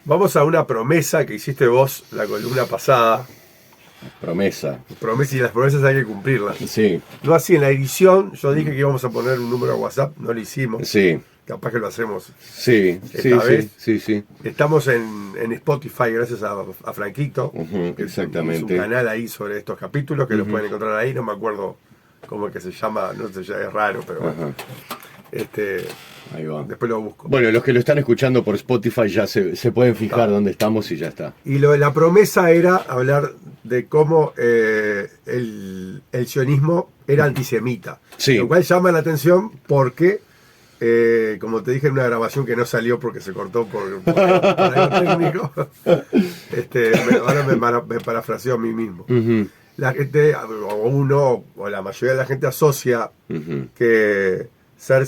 Vamos a una promesa que hiciste vos la columna pasada. Promesa. Promesa, y las promesas hay que cumplirlas. Sí, No así en la edición, yo dije que íbamos a poner un número a WhatsApp, no lo hicimos. sí, Capaz que lo hacemos sí, esta vez. sí. Estamos en Spotify gracias a Franquito. Ujú, que exactamente. hizo un canal ahí sobre estos capítulos que lo pueden encontrar ahí. No me acuerdo cómo es que se llama, no sé, ya es raro, pero bueno. Ajá, ahí va. Después lo busco. Bueno, los que lo están escuchando por Spotify ya se pueden fijar dónde estamos y ya está. Y lo de la promesa era hablar de cómo el sionismo era antisemita. Sí. Lo cual llama la atención porque, como te dije en una grabación que no salió porque se cortó por algo técnico, ahora me parafraseo a mí mismo. Ujú, La gente, o uno, o la mayoría de la gente asocia ujú. que ser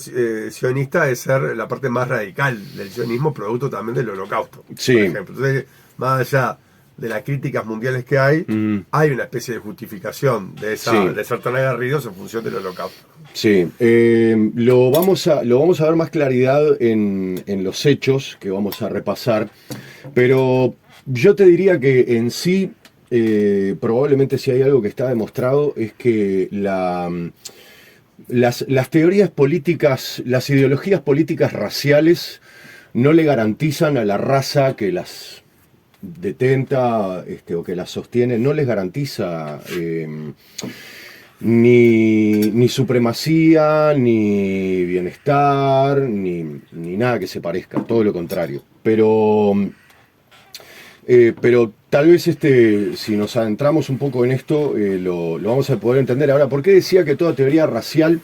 sionista es ser la parte más radical del sionismo, producto también del holocausto, Sí. por ejemplo. Entonces, más allá de las críticas mundiales que hay, Mm. hay una especie de justificación de Sí. de ser tan aguerridos en función del holocausto. Sí, lo vamos a ver más claridad en los hechos que vamos a repasar, pero yo te diría que en sí, probablemente si hay algo que está demostrado es que las teorías políticas, las ideologías políticas raciales no le garantizan a la raza que las detenta o que las sostiene, no les garantiza ni supremacía, ni bienestar, ni nada que se parezca, todo lo contrario. Pero tal vez si nos adentramos un poco en esto, lo vamos a poder entender. Ahora, ¿por qué decía que toda teoría racial,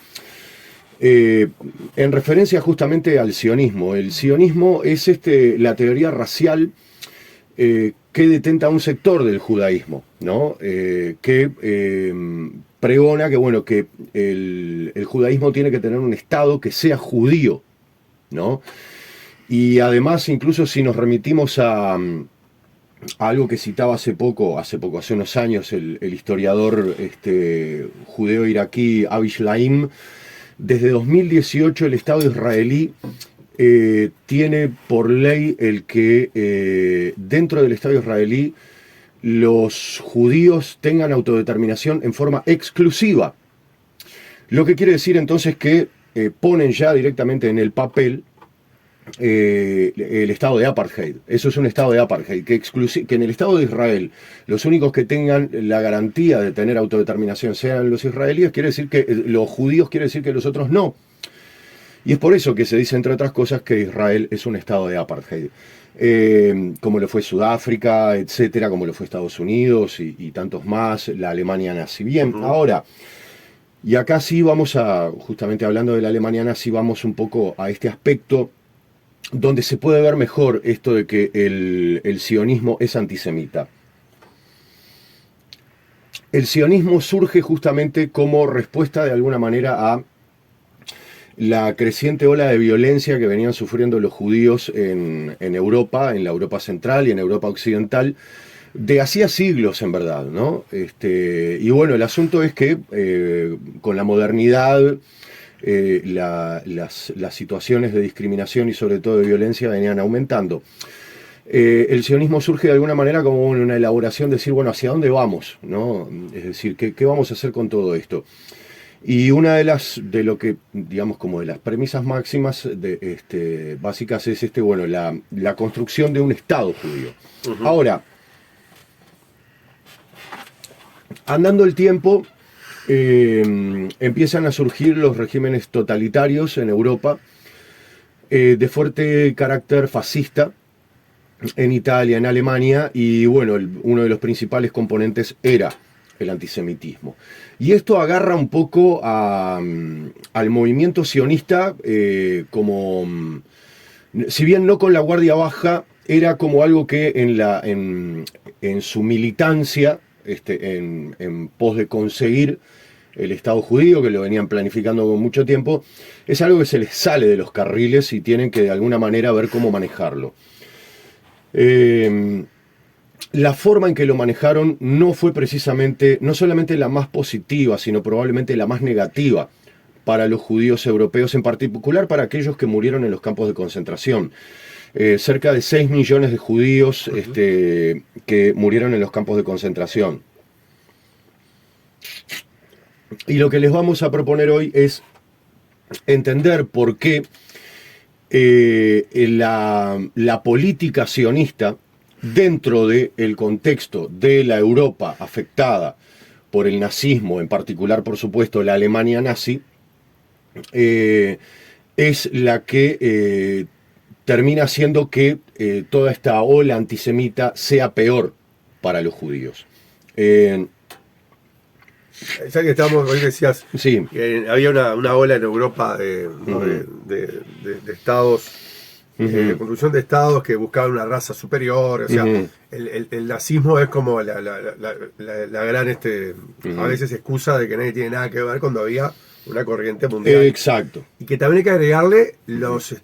en referencia justamente al sionismo? El sionismo es la teoría racial que detenta un sector del judaísmo, ¿no? Que pregona que, bueno, que el judaísmo tiene que tener un estado que sea judío, ¿no? Y además, incluso si nos remitimos a algo que citaba hace unos años, el historiador judeo-iraquí Avi Shlaim, desde 2018 el Estado israelí tiene por ley el que dentro del Estado israelí los judíos tengan autodeterminación en forma exclusiva. Lo que quiere decir entonces que ponen ya directamente en el papel el estado de apartheid. Eso es un estado de apartheid, que en el Estado de Israel los únicos que tengan la garantía de tener autodeterminación sean los israelíes, quiere decir que los judíos, quiere decir que los otros no. Y es por eso que se dice, entre otras cosas, que Israel es un estado de apartheid. Como lo fue Sudáfrica, etcétera, como lo fue Estados Unidos y tantos más, la Alemania nazi. Bien, ahora, y acá sí vamos justamente hablando de la Alemania nazi, vamos un poco a este aspecto donde se puede ver mejor esto de que el sionismo es antisemita. El sionismo surge justamente como respuesta de alguna manera a la creciente ola de violencia que venían sufriendo los judíos en Europa, en la Europa central y en Europa occidental, de hacía siglos en verdad, ¿no? Y bueno, el asunto es que con la modernidad las situaciones de discriminación y sobre todo de violencia venían aumentando. El sionismo surge de alguna manera como una elaboración de decir, bueno, ¿hacia dónde vamos? ¿No? Es decir, ¿qué vamos a hacer con todo esto? Y una de lo que, digamos, como de las premisas máximas básicas es bueno, la construcción de un Estado judío. Ahora, andando el tiempo, empiezan a surgir los regímenes totalitarios en Europa, de fuerte carácter fascista, en Italia, en Alemania, y bueno, uno de los principales componentes era el antisemitismo. Y esto agarra un poco al movimiento sionista como, si bien no con la guardia baja, era como algo que en su militancia, en pos de conseguir el Estado judío, que lo venían planificando con mucho tiempo, es algo que se les sale de los carriles y tienen que de alguna manera ver cómo manejarlo. La forma en que lo manejaron no fue precisamente, no solamente la más positiva, sino probablemente la más negativa para los judíos europeos, en particular para aquellos que murieron en los campos de concentración. cerca de 6 millones de judíos que murieron en los campos de concentración. Y lo que les vamos a proponer hoy es entender por qué la política sionista, dentro del contexto de la Europa afectada por el nazismo, en particular, por supuesto, la Alemania nazi, es la que termina haciendo que toda esta ola antisemita sea peor para los judíos. Ya que estamos, hoy decías Sí. que había una ola en Europa de estados, de construcción de estados que buscaban una raza superior. O sea, el nazismo es como la gran a veces excusa de que nadie tiene nada que ver cuando había una corriente mundial. Exacto. Y que también hay que agregarle los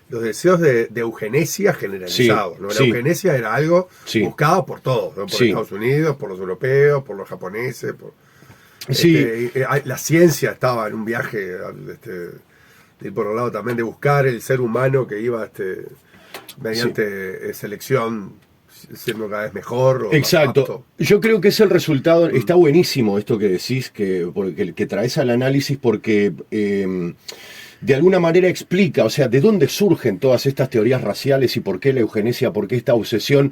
deseos de eugenesia generalizados, Sí, ¿no? La sí. eugenesia era algo Sí. buscado por todos, ¿no? Por Sí. Estados Unidos, por los europeos, por los japoneses. Sí. La ciencia estaba en un viaje de ir por el lado también de buscar el ser humano que iba mediante selección siendo cada vez mejor. O Exacto. más apto. Yo creo que es el resultado. Está buenísimo esto que decís, que traes al análisis, porque de alguna manera explica, o sea, de dónde surgen todas estas teorías raciales y por qué la eugenesia, por qué esta obsesión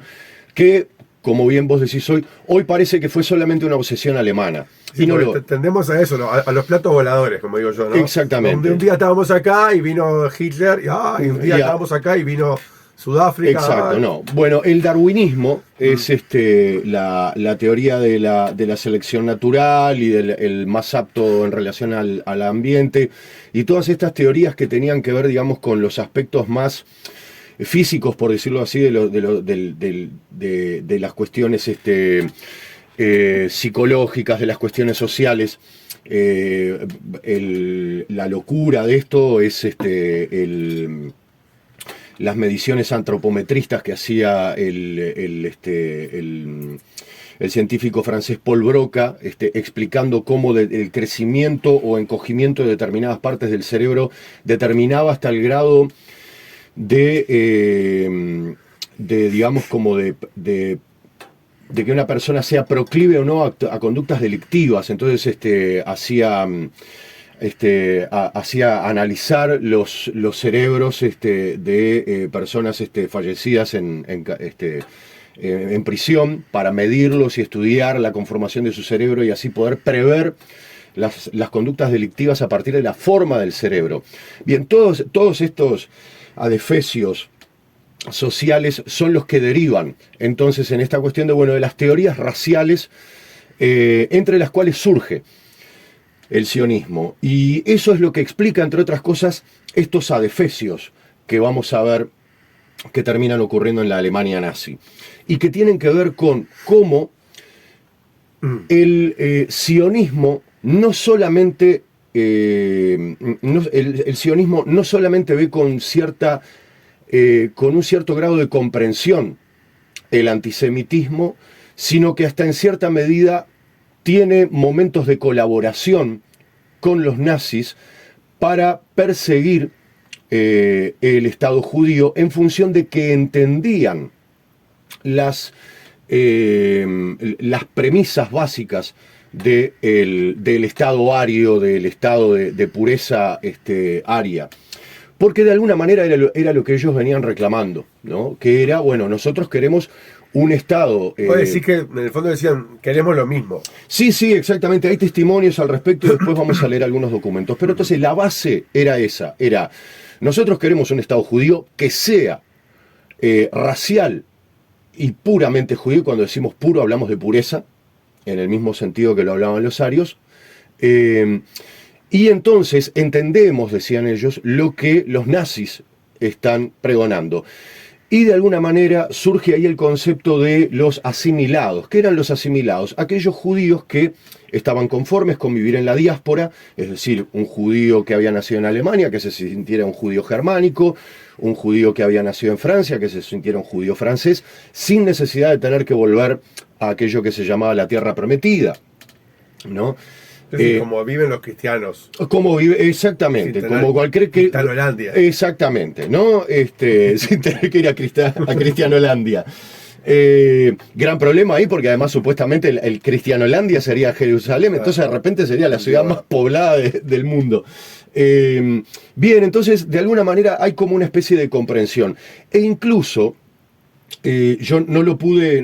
que, como bien vos decís hoy parece que fue solamente una obsesión alemana. Sí, y no tendemos a eso, ¿no? A los platos voladores, como digo yo, ¿no? Exactamente. Un día estábamos acá y vino Hitler, y un día estábamos acá y vino Sudáfrica. Exacto, no. Bueno, el darwinismo es la teoría de la selección natural y el más apto en relación al ambiente, y todas estas teorías que tenían que ver, digamos, con los aspectos más físicos, por decirlo así, de las cuestiones psicológicas, de las cuestiones sociales. La locura de esto es las mediciones antropometristas que hacía el científico francés Paul Broca, explicando cómo el crecimiento o encogimiento de determinadas partes del cerebro determinaba hasta el grado de digamos, como de que una persona sea proclive o no a conductas delictivas. Entonces hacía analizar los cerebros de personas fallecidas en prisión, para medirlos y estudiar la conformación de su cerebro y así poder prever las conductas delictivas a partir de la forma del cerebro. Bien, todos estos adefesios sociales son los que derivan entonces en esta cuestión de las teorías raciales, entre las cuales surge el sionismo. Y eso es lo que explica, entre otras cosas, estos adefesios que vamos a ver que terminan ocurriendo en la Alemania nazi, y que tienen que ver con cómo el sionismo no solamente el sionismo no solamente ve con un cierto grado de comprensión el antisemitismo, sino que hasta en cierta medida tiene momentos de colaboración con los nazis para perseguir el Estado judío, en función de que entendían las premisas básicas del Estado ario, del Estado de pureza aria. Porque de alguna manera era lo que ellos venían reclamando, ¿no? Que era, nosotros queremos un Estado... Puede decir que en el fondo decían, queremos lo mismo. Sí, exactamente, hay testimonios al respecto y después vamos a leer algunos documentos. Pero entonces la base era esa, nosotros queremos un Estado judío que sea racial y puramente judío. Cuando decimos puro hablamos de pureza, en el mismo sentido que lo hablaban los arios. Y entonces entendemos, decían ellos, lo que los nazis están pregonando. Y de alguna manera surge ahí el concepto de los asimilados. ¿Qué eran los asimilados? Aquellos judíos que estaban conformes con vivir en la diáspora, es decir, un judío que había nacido en Alemania, que se sintiera un judío germánico, un judío que había nacido en Francia, que se sintiera un judío francés, sin necesidad de tener que volver a aquello que se llamaba la tierra prometida, ¿no? Entonces, como viven los cristianos. Como vive, exactamente, como cualquier que. Cristianolandia. Exactamente, ¿no? Sin tener que ir a Cristianolandia. Gran problema ahí, porque además supuestamente el Cristianolandia sería Jerusalén, entonces de repente sería la ciudad más poblada del mundo. Bien, entonces de alguna manera hay como una especie de comprensión. E incluso, yo no lo pude,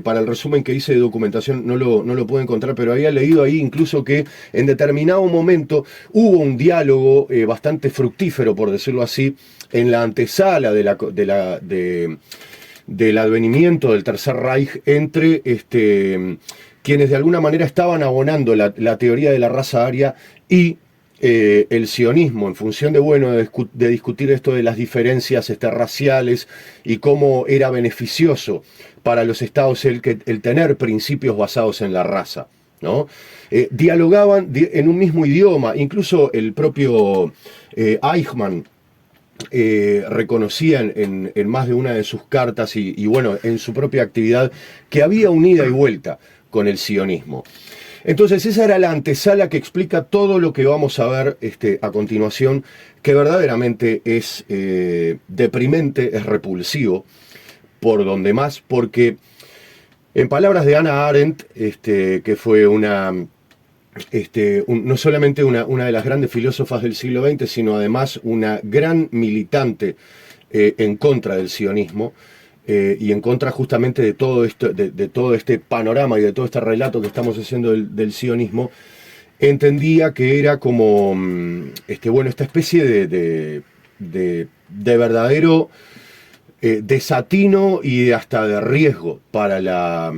para el resumen que hice de documentación no lo pude encontrar, pero había leído ahí incluso que en determinado momento hubo un diálogo bastante fructífero, por decirlo así, en la antesala del advenimiento del Tercer Reich entre quienes de alguna manera estaban abonando la teoría de la raza aria y el sionismo, en función de discutir esto de las diferencias raciales y cómo era beneficioso para los estados el tener principios basados en la raza, ¿no? Dialogaban en un mismo idioma, incluso el propio Eichmann reconocía en más de una de sus cartas y bueno, en su propia actividad, que había un ida y vuelta con el sionismo. Entonces esa era la antesala que explica todo lo que vamos a ver a continuación, que verdaderamente es deprimente, es repulsivo, por donde más, porque en palabras de Hannah Arendt, que fue no solamente una de las grandes filósofas del siglo XX, sino además una gran militante en contra del sionismo, y en contra justamente de todo esto, de todo este panorama y de todo este relato que estamos haciendo del sionismo, entendía que era como esta especie de verdadero desatino y hasta de riesgo para la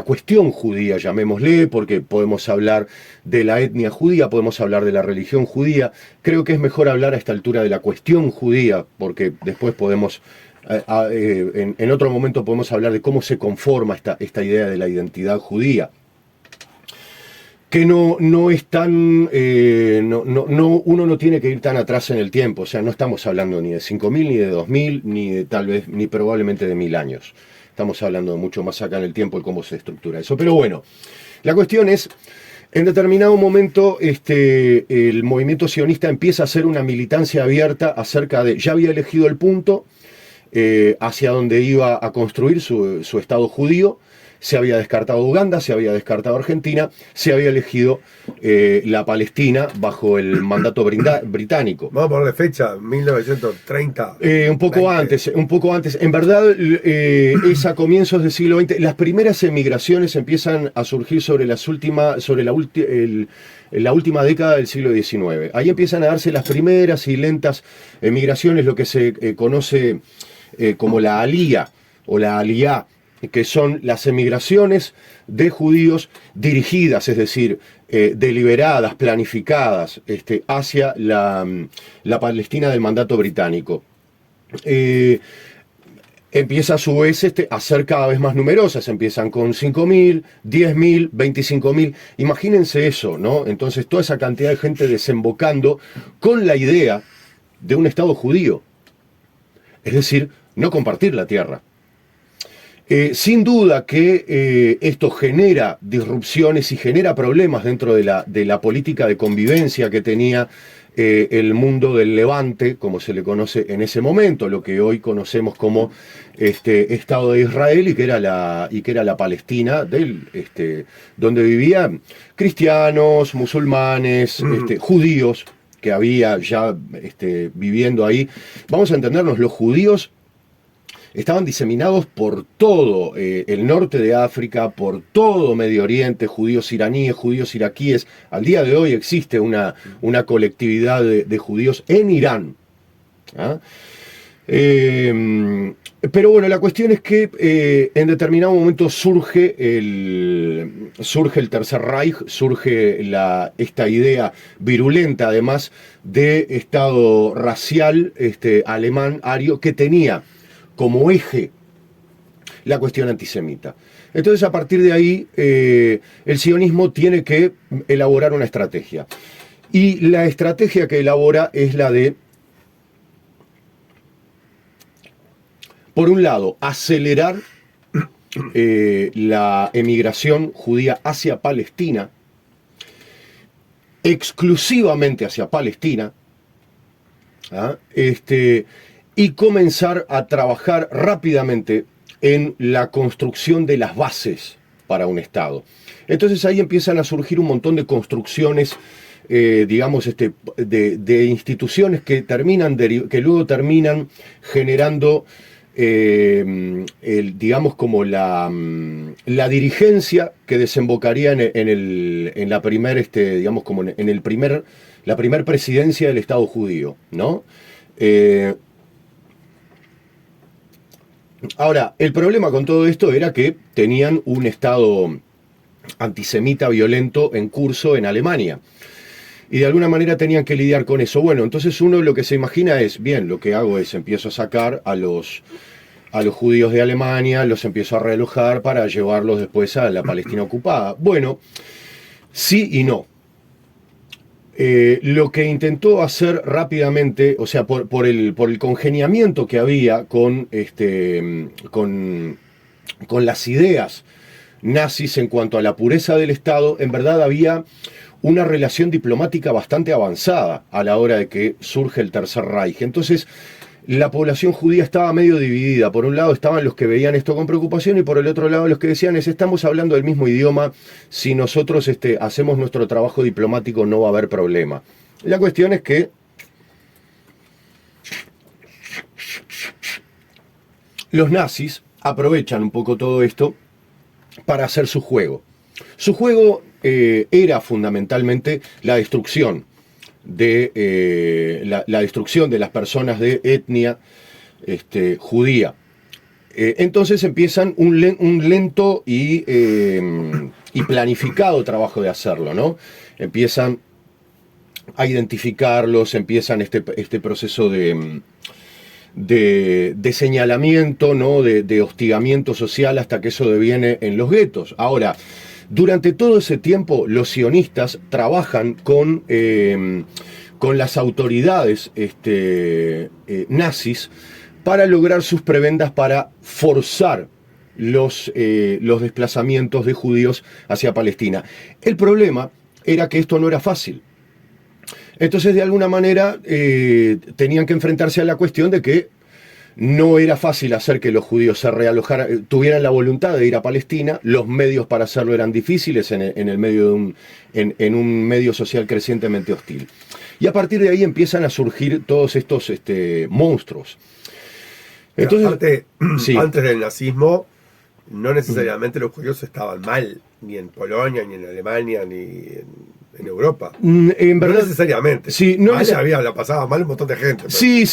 cuestión judía, llamémosle, porque podemos hablar de la etnia judía, podemos hablar de la religión judía. Creo que es mejor hablar a esta altura de la cuestión judía, porque después podemos, en otro momento podemos hablar de cómo se conforma esta idea de la identidad judía, que no es tan, uno no tiene que ir tan atrás en el tiempo, o sea, no estamos hablando ni de 5.000, ni de 2.000, ni probablemente de 1.000 años. Estamos hablando de mucho más acá en el tiempo y cómo se estructura eso. Pero bueno, la cuestión es, en determinado momento, el movimiento sionista empieza a hacer una militancia abierta acerca de, ya había elegido el punto hacia donde iba a construir su Estado judío. Se había descartado Uganda, se había descartado Argentina, se había elegido la Palestina bajo el mandato británico. Vamos a ponerle fecha, 1930. Un poco antes. En verdad, es a comienzos del siglo XX. Las primeras emigraciones empiezan a surgir sobre la última década del siglo XIX. Ahí empiezan a darse las primeras y lentas emigraciones, lo que se conoce como la alía o la aliá, que son las emigraciones de judíos dirigidas, es decir, deliberadas, planificadas, hacia la Palestina del mandato británico. Empieza a su vez a ser cada vez más numerosas, empiezan con 5.000, 10.000, 25.000, imagínense eso, ¿no? Entonces toda esa cantidad de gente desembocando con la idea de un Estado judío, es decir, no compartir la tierra. Sin duda que esto genera disrupciones y genera problemas dentro de la política de convivencia que tenía el mundo del Levante, como se le conoce en ese momento, lo que hoy conocemos como Estado de Israel y que era la Palestina donde vivían cristianos, musulmanes, judíos que había ya viviendo ahí. Vamos a entendernos, los judíos estaban diseminados por todo el norte de África, por todo Medio Oriente, judíos iraníes, judíos iraquíes. Al día de hoy existe una colectividad de judíos en Irán. ¿Ah? Pero bueno, la cuestión es que en determinado momento surge el Tercer Reich, surge esta idea virulenta, además, de Estado racial alemán, ario, que tenía como eje la cuestión antisemita. Entonces, a partir de ahí, el sionismo tiene que elaborar una estrategia. Y la estrategia que elabora es la de, por un lado, acelerar la emigración judía hacia Palestina, exclusivamente hacia Palestina, y comenzar a trabajar rápidamente en la construcción de las bases para un Estado. Entonces ahí empiezan a surgir un montón de construcciones, digamos, de instituciones que luego terminan generando, digamos, como la dirigencia que desembocaría en la primer, digamos, como la primer presidencia del Estado judío, ¿no? Ahora, el problema con todo esto era que tenían un Estado antisemita violento en curso en Alemania. Y de alguna manera tenían que lidiar con eso. Bueno, entonces uno lo que se imagina es, bien, lo que hago es empiezo a sacar a los judíos de Alemania, los empiezo a realojar para llevarlos después a la Palestina ocupada. Bueno, sí y no. Lo que intentó hacer rápidamente, o sea, por el congeniamiento que había con las ideas nazis en cuanto a la pureza del Estado, en verdad había una relación diplomática bastante avanzada a la hora de que surge el Tercer Reich. Entonces, la población judía estaba medio dividida. Por un lado estaban los que veían esto con preocupación y por el otro lado los que decían, estamos hablando del mismo idioma, si nosotros hacemos nuestro trabajo diplomático no va a haber problema. La cuestión es que los nazis aprovechan un poco todo esto para hacer su juego. Su juego era fundamentalmente la destrucción de la destrucción de las personas de etnia judía. Entonces empiezan un lento y planificado trabajo de hacerlo, ¿no? Empiezan a identificarlos, empiezan este proceso de señalamiento, ¿no? De hostigamiento social hasta que eso deviene en los guetos. Ahora, durante todo ese tiempo, los sionistas trabajan con las autoridades nazis para lograr sus prebendas para forzar los desplazamientos de judíos hacia Palestina. El problema era que esto no era fácil. Entonces, de alguna manera, tenían que enfrentarse a la cuestión de que no era fácil hacer que los judíos se realojaran, tuvieran la voluntad de ir a Palestina. Los medios para hacerlo eran difíciles en el medio en un medio social crecientemente hostil. Y a partir de ahí empiezan a surgir todos estos monstruos. Entonces, aparte, sí, antes del nazismo, no necesariamente los judíos estaban mal, ni en Polonia, ni en Alemania, ni en Europa. En verdad, no necesariamente. Sí, no la pasaba mal un montón de gente. Pero... Sí,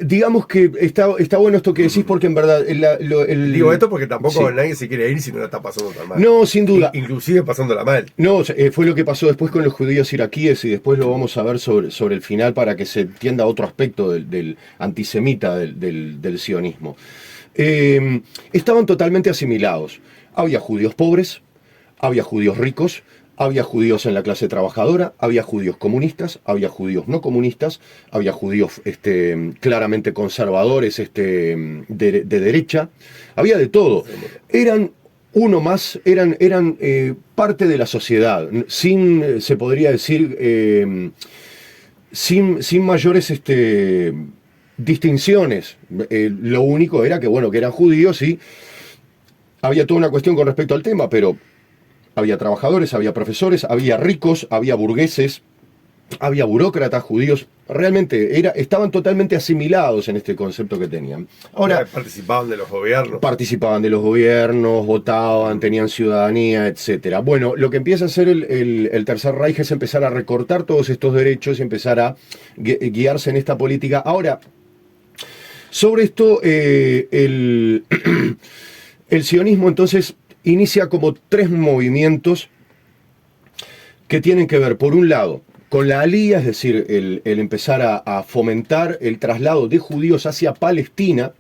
digamos que está bueno esto que decís, porque en verdad... Digo esto porque tampoco nadie se quiere ir si no la está pasando tan mal. No, sin duda. Inclusive pasándola mal. No, fue lo que pasó después con los judíos iraquíes, y después lo vamos a ver sobre el final para que se entienda otro aspecto del antisemita del sionismo. Estaban totalmente asimilados. Había judíos pobres, había judíos ricos, había judíos en la clase trabajadora, había judíos comunistas, había judíos no comunistas, había judíos claramente conservadores de derecha, había de todo. Eran uno más, eran parte de la sociedad, se podría decir, sin mayores distinciones. Lo único era que, bueno, que eran judíos y había toda una cuestión con respecto al tema, pero había trabajadores, había profesores, había ricos, había burgueses, había burócratas judíos. Realmente estaban totalmente asimilados en este concepto que tenían. Ahora, participaban de los gobiernos. Participaban de los gobiernos, votaban, tenían ciudadanía, etcétera. Bueno, lo que empieza a hacer el Tercer Reich es empezar a recortar todos estos derechos y empezar a guiarse en esta política. Ahora, sobre esto, el sionismo entonces inicia como tres movimientos que tienen que ver, por un lado, con la alía, es decir, el empezar a fomentar el traslado de judíos hacia Palestina,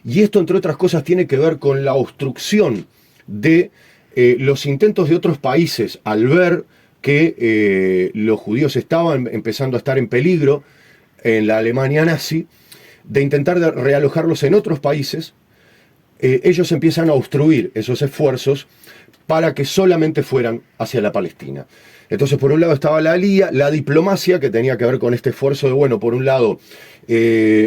y esto, entre otras cosas, tiene que ver con la obstrucción de los intentos de otros países al ver que los judíos estaban empezando a estar en peligro en la Alemania nazi, de intentar realojarlos en otros países, ellos empiezan a obstruir esos esfuerzos para que solamente fueran hacia la Palestina. Entonces, por un lado estaba la alía, la diplomacia, que tenía que ver con este esfuerzo de, bueno, por un lado,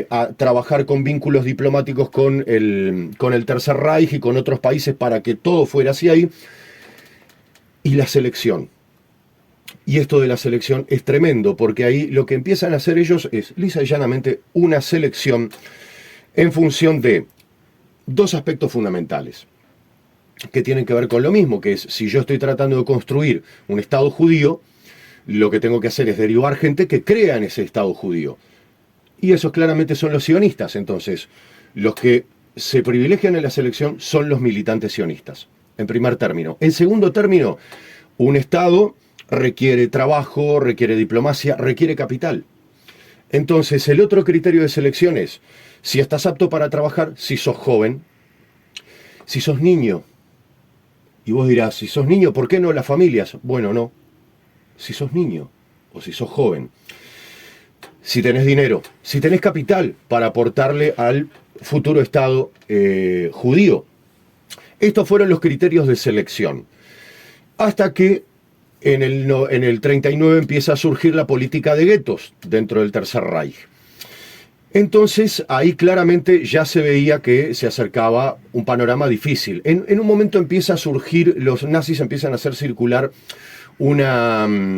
a trabajar con vínculos diplomáticos con el Tercer Reich y con otros países para que todo fuera hacia ahí, y la selección. Y esto de la selección es tremendo, porque ahí lo que empiezan a hacer ellos es, lisa y llanamente, una selección en función de dos aspectos fundamentales, que tienen que ver con lo mismo, que es, si yo estoy tratando de construir un Estado judío, lo que tengo que hacer es derivar gente que crea en ese Estado judío. Y esos claramente son los sionistas. Entonces, los que se privilegian en la selección son los militantes sionistas, en primer término. En segundo término, un Estado requiere trabajo, requiere diplomacia, requiere capital. Entonces, el otro criterio de selección es si estás apto para trabajar, si sos joven, si sos niño. Y vos dirás, si sos niño, ¿por qué no las familias? Bueno, no. Si sos niño o si sos joven. Si tenés dinero, si tenés capital para aportarle al futuro Estado judío. Estos fueron los criterios de selección. Hasta que en el 39 empieza a surgir la política de guetos dentro del Tercer Reich. Entonces ahí claramente ya se veía que se acercaba un panorama difícil. En un momento empieza a surgir, los nazis empiezan a hacer circular una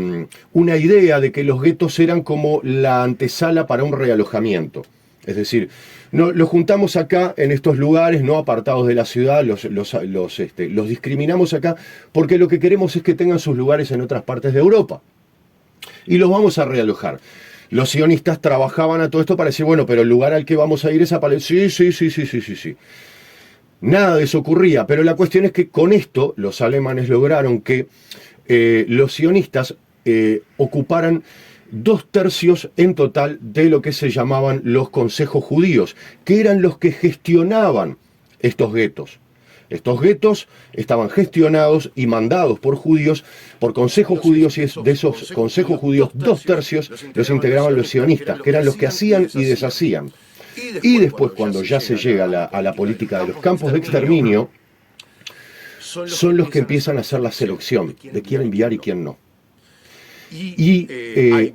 idea de que los guetos eran como la antesala para un realojamiento. Es decir, no, los juntamos acá en estos lugares, no apartados de la ciudad, los discriminamos acá porque lo que queremos es que tengan sus lugares en otras partes de Europa. Y los vamos a realojar. Los sionistas trabajaban a todo esto para decir, bueno, pero el lugar al que vamos a ir es a Palestina. Sí. Nada de eso ocurría, pero la cuestión es que con esto los alemanes lograron que los sionistas ocuparan 2/3 en total de lo que se llamaban los consejos judíos, que eran los que gestionaban estos guetos. Estos guetos estaban gestionados y mandados por judíos, por consejos judíos, y de esos consejos judíos 2/3 los integraban los sionistas, que eran los que hacían y deshacían. Y después, cuando ya se llega a la política de los campos de exterminio, son los que empiezan a hacer la selección de quién enviar y quién no. Y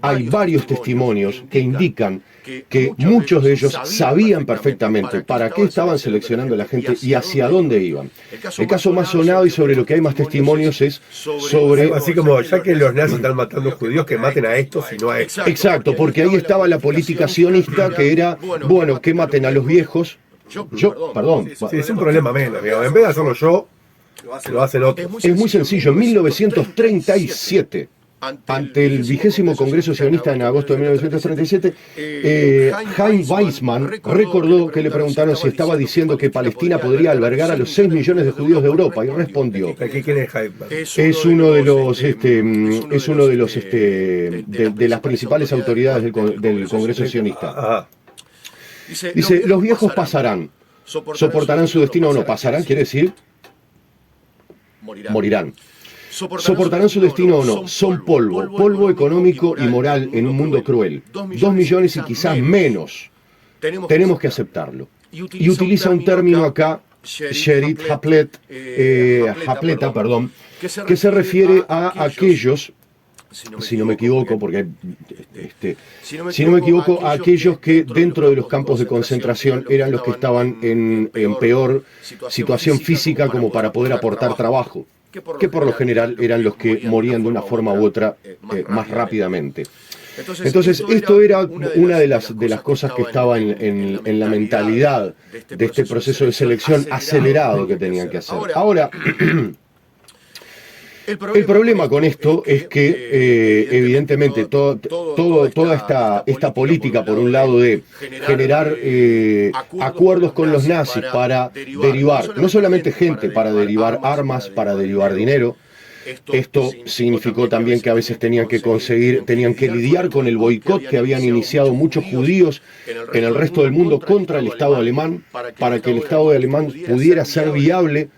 hay varios testimonios que indican que muchos de ellos sabían perfectamente para qué estaban seleccionando a la gente y hacia dónde iban. El caso más sonado y sobre lo que hay más testimonios es sobre... Así como, ya que los nazis están matando judíos, que maten a estos y no a estos. Exacto, porque ahí estaba la política sionista que era, bueno, que maten a los viejos. Perdón. Sí, es un problema menos, digamos. En vez de hacerlo yo, lo hacen otros. Es muy sencillo. En 1937... ante el 20º Congreso Sionista en agosto de 1937, Chaim Weizmann recordó que le preguntaron si estaba diciendo que Palestina podría albergar a los 6 millones de judíos de Europa, y respondió. ¿Quién es Chaim? Es uno de las principales autoridades del Congreso Sionista. Ajá. Dice, los viejos pasarán, soportarán su destino o no. Pasarán quiere decir morirán. ¿Soportarán su destino o no? Son polvo económico y moral en un mundo cruel. 2 millones y quizás menos. Tenemos que aceptarlo. Y utiliza un término acá, Sherit Hapleta, que se refiere a aquellos, si no me equivoco, porque si no me equivoco, a aquellos que dentro de los campos de concentración eran los que estaban en peor situación física como para poder aportar trabajo, que por lo general eran los que morían de una forma u otra más rápidamente. Entonces, esto era una de las cosas que estaba en la mentalidad de este proceso de selección acelerado que tenían que hacer. Ahora, el problema con esto es que, evidentemente, toda esta política, por un lado, de generar acuerdos con los nazis para derivar, no solamente gente, para derivar armas, para derivar dinero. Esto significó también que a veces tenían que lidiar con el boicot que habían iniciado muchos judíos en el resto del mundo contra el Estado alemán, para que el Estado alemán pudiera ser viable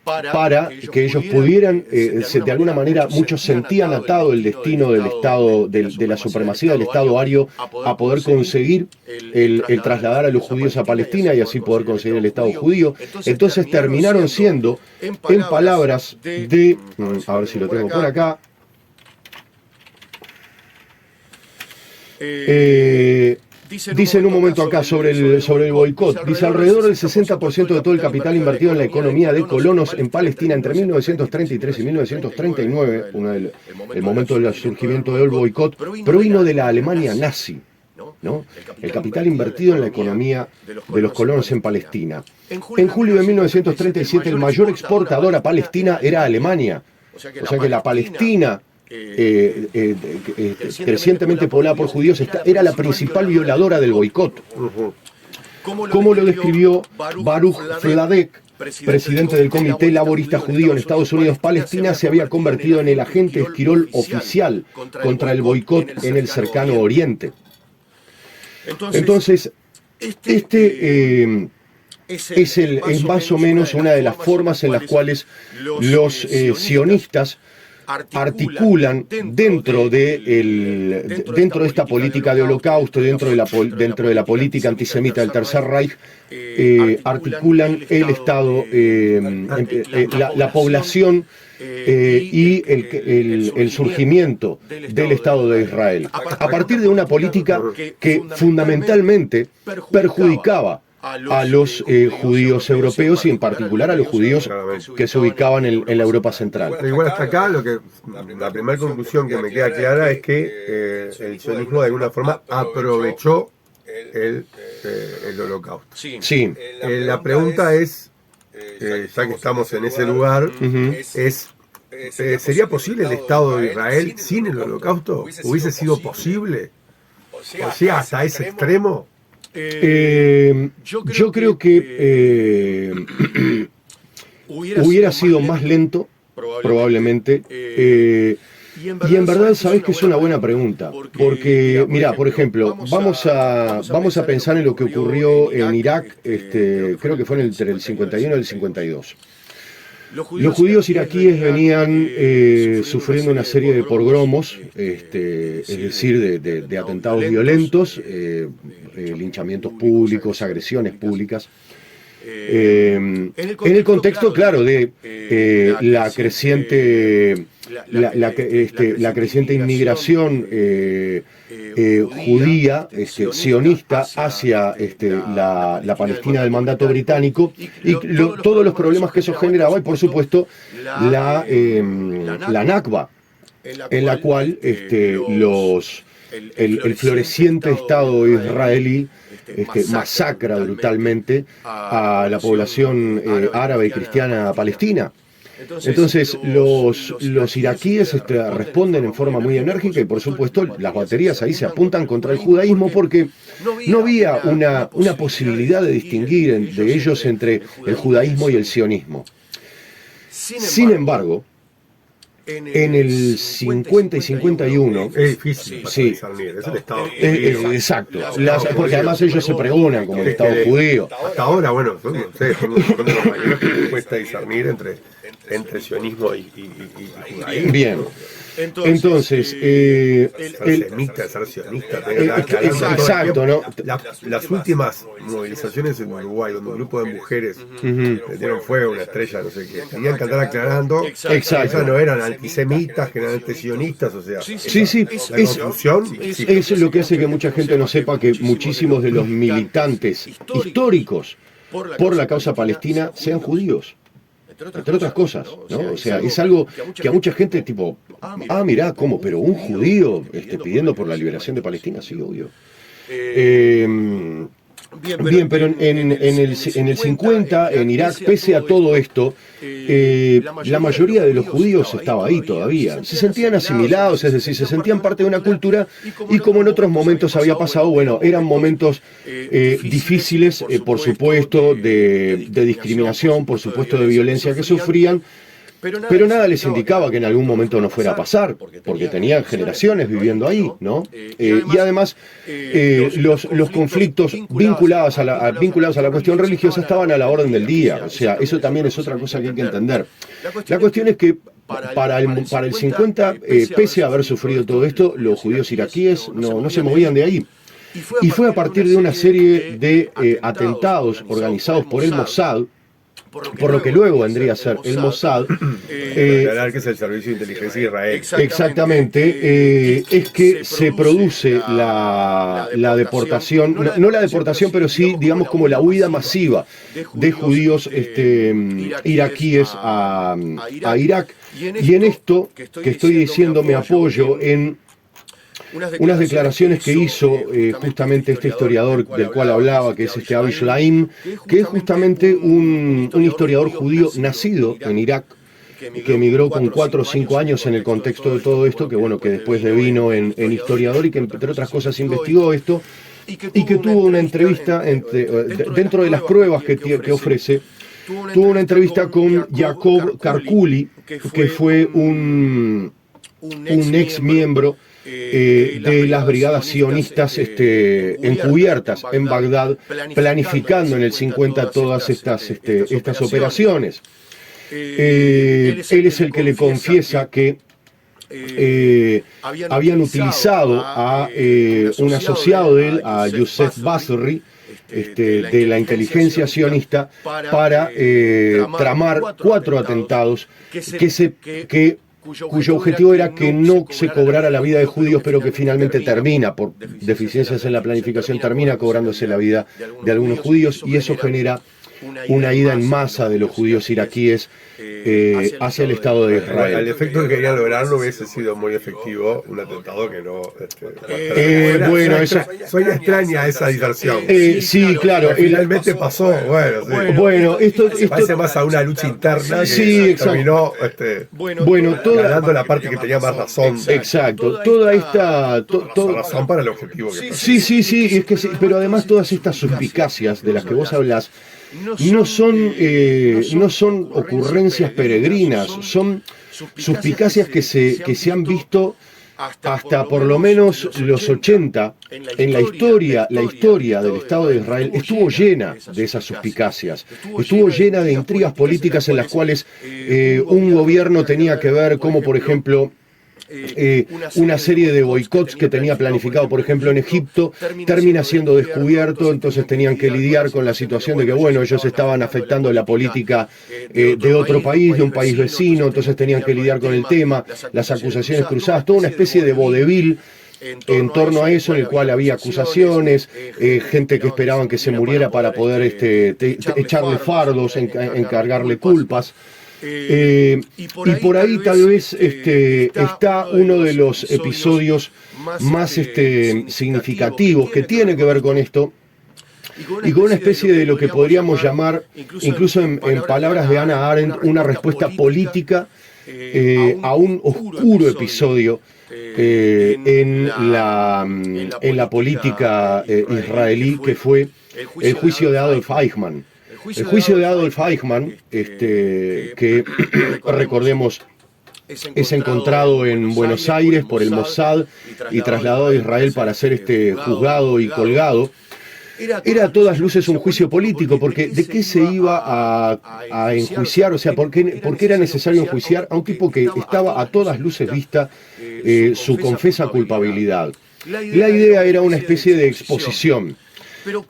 para que ellos pudieran, de alguna manera, muchos sentían atado el destino del Estado, de la supremacía del Estado ario, a poder conseguir el trasladar a los judíos a Palestina y así poder conseguir el Estado judío. Entonces terminaron siendo, en palabras de, a ver si lo tengo por acá, dice en un momento acá sobre el boicot, dice alrededor del 60% de todo el capital invertido en la economía de colonos en Palestina entre 1933 y 1939, el momento del surgimiento del boicot, provino de la Alemania nazi, ¿no? El capital invertido en la economía de los colonos en Palestina. En julio de 1937 el mayor exportador a Palestina era Alemania, o sea que la Palestina crecientemente poblada por judíos, era la principal violadora del boicot. Como lo describió Baruch Fladek, presidente del Comité Laborista Judío en Estados Unidos, Palestina se había convertido en el agente esquirol oficial contra el boicot en el cercano Oriente. Entonces, es más o menos una de las formas en las cuales los sionistas articulan dentro de esta política de holocausto, dentro de la política antisemita del Tercer Reich, articulan el Estado, la población y el surgimiento del Estado de Israel, a partir de una política que fundamentalmente perjudicaba a los judíos europeos y en particular a los judíos que se ubicaban en la Europa central. Pero igual hasta acá la primera conclusión que me queda clara es que el sionismo de alguna forma aprovechó el holocausto. Sí. La pregunta es, ya que estamos en ese lugar, ¿sería posible el Estado de Israel sin el holocausto? ¿Hubiese sido posible? O sea, hasta ese extremo. Yo creo que hubiera sido más lento, probablemente. Y en verdad, sabes que es una buena pregunta. Porque, mira, por ejemplo, vamos a pensar en lo que ocurrió en Irak, creo que fue entre el 51 y el 52. Los judíos iraquíes venían sufriendo una serie de pogromos, es decir, de atentados violentos, linchamientos públicos, agresiones públicas. En el contexto, claro, de la creciente inmigración judía, sionista, hacia la Palestina del mandato británico y todos los problemas que eso generaba, y por supuesto la Nakba, en la cual el floreciente Estado israelí masacra brutalmente a la población árabe y cristiana palestina. Entonces los iraquíes responden en forma muy enérgica y por supuesto las baterías ahí se apuntan contra el judaísmo porque no había una posibilidad de distinguir de ellos entre el judaísmo y el sionismo. Sin embargo, en el 50 y 51 es difícil discernir, es el Estado judío. Exacto, porque además ellos se pregonan como el Estado judío. Hasta ahora, bueno, no sé, son los mayores que cuesta discernir entre sionismo y judaísmo. Bien. Entonces, ser sionista, exacto, ¿no? Las últimas movilizaciones en Uruguay, donde un grupo de mujeres metieron fuego a una estrella, no sé qué, tenían que andar aclarando que ellas no eran antisemitas, que eran antisionistas, o sea, sí, la confusión. Eso es lo que hace que mucha gente no sepa que muchísimos de los militantes históricos por la causa palestina sean judíos. Entre otras cosas, ¿no? O sea, es algo que a mucha gente tipo, mirá, ¿cómo? Pero un judío pidiendo por la liberación de Palestina, sí, obvio. Bien, pero en el 50, en Irak, pese a todo esto, la mayoría de los judíos estaba ahí todavía. Se sentían asimilados, es decir, se sentían parte de una cultura y como en otros momentos había pasado, bueno, eran momentos difíciles, por supuesto, de discriminación, por supuesto, de violencia que sufrían, pero nada les indicaba que en algún momento no fuera a pasar, porque tenían generaciones viviendo ahí, ¿no? Y además los conflictos vinculados a la cuestión religiosa estaban a la orden del día, o sea, eso también es otra cosa que hay que entender. La cuestión es que para el 50, pese a haber sufrido todo esto, los judíos iraquíes no se movían de ahí. Y fue a partir de una serie de atentados organizados por el Mossad, por lo que luego vendría a ser el Mossad, aclarar que es el Servicio de Inteligencia de Israel. Exactamente, es que se produce la deportación, no la deportación, pero sí, digamos, como la huida masiva de judíos iraquíes a Irak. Y en esto que estoy diciendo me apoyo en unas declaraciones que hizo justamente este historiador del cual hablaba, que es Avi Shlaim, que es justamente un historiador judío nacido en Irak, que emigró con 4 o 5 años en el contexto de todo esto, que bueno, que después devino en historiador y que entre otras cosas investigó esto, y que tuvo una entrevista, dentro de las pruebas que ofrece, tuvo una entrevista con Jacob Karkuli, que fue un ex miembro de las brigadas sionistas encubiertas en Bagdad, planificando en el 50 todas estas operaciones. Él es el que le confiesa que habían utilizado a un asociado de él, a Youssef Basri, de la inteligencia sionista, para tramar 4 atentados cuyo objetivo era que no se cobrara la vida de judíos, pero que finalmente termina, por deficiencias en la planificación, termina cobrándose la vida de algunos judíos, y eso genera una ida en masa de los judíos iraquíes hacia el Estado de Israel. El efecto que querían lograr no hubiese sido muy efectivo, un atentado que no... bueno, eso... Suena extraña esa diserción. Sí, claro. Finalmente pasó, bueno, sí. Bueno, esto parece más a una lucha interna que sí, terminó ganando la parte que tenía más razón. Exacto. Toda esta... razón para el objetivo que sí, es que sí, pero además todas estas suspicacias de las que vos hablás no son ocurrencias peregrinas, son suspicacias que se han visto hasta por lo menos los 80. En la historia del Estado de Israel estuvo llena de esas suspicacias, estuvo llena de intrigas políticas en las cuales un gobierno tenía que ver, como por ejemplo una serie de boicots que tenía planificado, por ejemplo, en Egipto, termina siendo descubierto, entonces tenían que lidiar con la situación de que, bueno, ellos estaban afectando la política de otro país, de un país vecino, entonces tenían que lidiar con el tema, las acusaciones cruzadas, toda una especie de vodevil en torno a eso, en el cual había acusaciones, gente que esperaban que se muriera para poder echarle fardos, encargarle culpas. Y por ahí tal vez está uno de los episodios más significativos que tiene que ver con esto, y con una especie de lo que podríamos llamar, incluso en palabras de Hannah Arendt, una respuesta política a un oscuro episodio en la política israelí, que fue el juicio de Adolf Eichmann. El juicio de Adolf Eichmann, que recordemos es encontrado en Buenos Aires por el Mossad y trasladado a Israel para ser juzgado y colgado, era a todas luces un juicio político, porque ¿de qué se iba a enjuiciar? O sea, ¿por qué era necesario enjuiciar a un tipo que estaba a todas luces vista su confesa culpabilidad? La idea era una especie de exposición.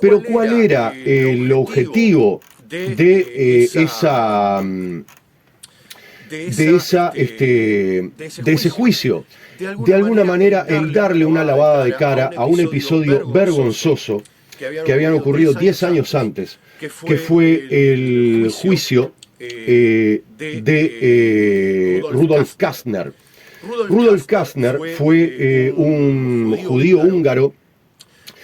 Pero ¿cuál era el objetivo de ese juicio? De alguna manera, el darle una lavada de cara a un episodio vergonzoso que habían ocurrido 10 años antes, que fue el juicio de Rudolf Kastner. Rudolf Kastner fue un judío húngaro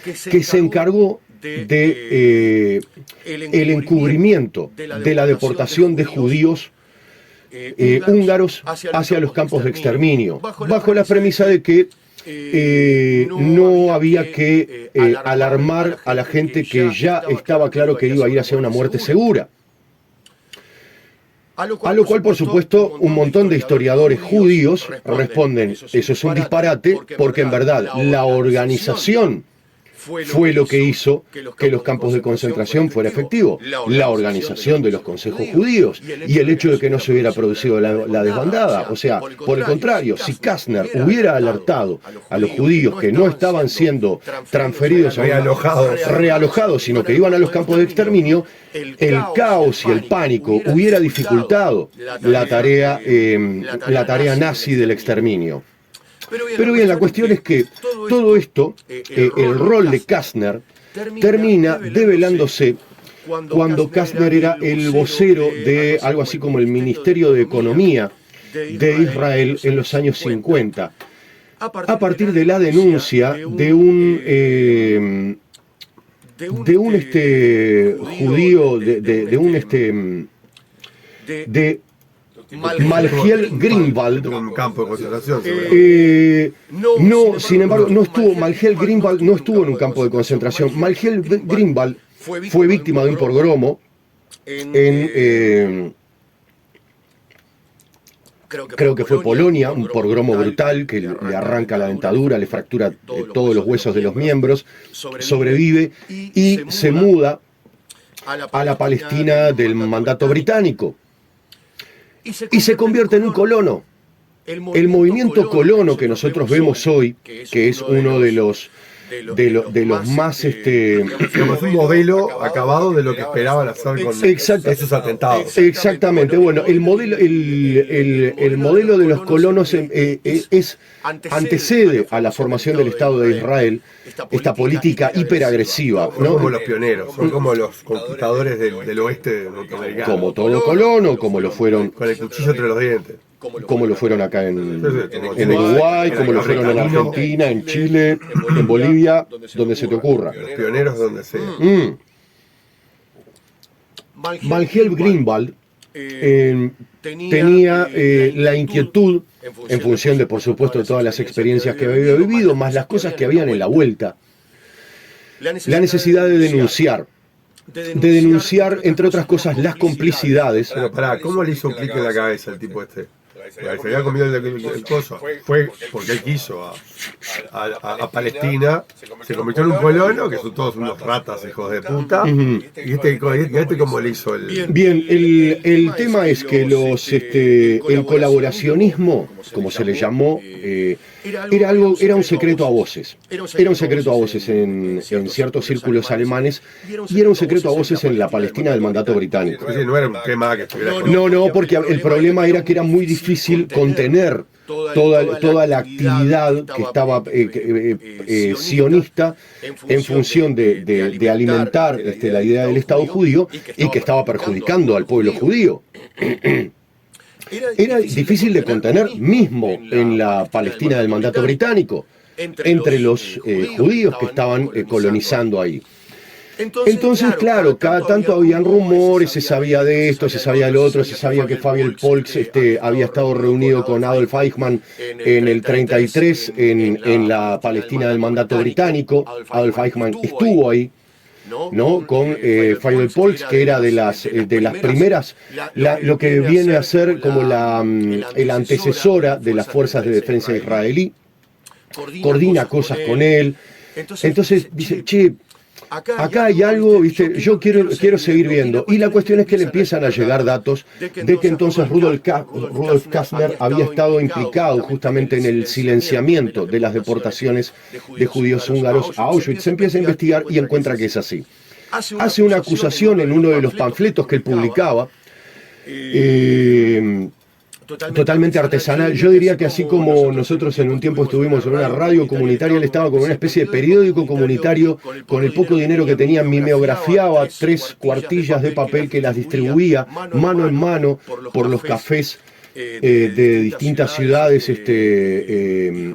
que se encargó de el encubrimiento de la deportación de judíos húngaros hacia los campos de exterminio, bajo la premisa de que no había que alarmar a la gente, que ya estaba claro que iba a ir hacia una muerte segura. A lo cual, por supuesto, un montón de historiadores judíos responden, eso es un disparate, porque en verdad la organización fue lo que hizo que los campos de concentración fuera efectivo, la organización de los consejos judíos y el hecho de que no se hubiera producido la desbandada. O sea, por el contrario, si Kastner hubiera alertado a los judíos que no estaban siendo transferidos o realojados, sino que iban a los campos de exterminio, el caos y el pánico hubiera dificultado la tarea nazi del exterminio. Pero bien, la cuestión es que todo esto, el rol de Kastner, termina develándose cuando Kastner era el vocero de algo así como el Ministerio de Economía de Israel en los años 50, a partir de la denuncia de un judío, de Malkiel Greenwald. Un campo de concentración. No, sin embargo, Malkiel Greenwald no estuvo en un campo de concentración. Malkiel Greenwald fue víctima de un pogromo en creo que fue Polonia, un pogromo brutal que le arranca la dentadura, le fractura todos los huesos de los miembros, sobrevive y se muda a la Palestina del mandato británico. Y se convierte en un colono. El movimiento colono que nosotros vemos hoy, que es uno de los más digamos, un modelo acabado de lo que esperaban hacer con esos atentados. Exactamente. Bueno, el modelo de los colonos antecede a la formación del Estado de Israel, esta política hiperagresiva, ¿no? Son como los pioneros, son como los conquistadores del oeste norteamericano. Como todo colono, como lo fueron con el cuchillo entre los dientes. Como lo fueron acá en Uruguay, como lo fueron en Argentina, en Chile, en Bolivia, donde se te ocurra. Los pioneros donde sea. Malkiel Greenwald tenía la inquietud, en función de, por supuesto, de todas las experiencias que había vivido, más las cosas que habían en la vuelta, la necesidad de denunciar, entre otras cosas, las complicidades. Pero pará, ¿cómo le hizo un clic en la cabeza el tipo este? Se había comido el coso. Fue porque él quiso a Palestina, se convirtió en un colono, que son todos unos ratas, hijos de puta. Y este cómo le hizo el... Bien, el tema es que el colaboracionismo, como se le llamó, era un secreto a voces. Era un secreto a voces en ciertos círculos alemanes y era un secreto a voces en la Palestina del mandato británico. Sí, no era un tema que estuviera... No, porque el problema era que era muy difícil contener toda la actividad que estaba sionista en función de alimentar la idea del Estado judío y que estaba perjudicando al pueblo judío. Era difícil de contener mismo en la Palestina del mandato británico, entre los judíos que estaban colonizando ahí. Entonces, claro, cada tanto habían rumores, se sabía de esto, se sabía de lo otro, se sabía que Fabiel Polks había estado reunido con Adolf Eichmann en el 33 en la Palestina del mandato británico. Adolf Eichmann estuvo ahí, ¿no? Con Fabiel Polks, que era de las primeras, lo que viene a ser como la antecesora de las fuerzas de defensa israelí, coordina cosas con él. Entonces dice, che, acá hay algo, ¿viste? Yo quiero seguir viendo. Y la cuestión es que le empiezan a llegar datos de que entonces Rudolf Kastner había estado implicado justamente en el silenciamiento de las deportaciones de judíos húngaros a Auschwitz. Se empieza a investigar y encuentra que es así. Hace una acusación en uno de los panfletos que él publicaba, totalmente artesanal. Yo diría que así como nosotros en un tiempo estuvimos en una radio comunitaria, él estaba con una especie de periódico comunitario, con el poco dinero que tenía, mimeografiaba 3 cuartillas de papel que las distribuía mano en mano por los cafés de distintas ciudades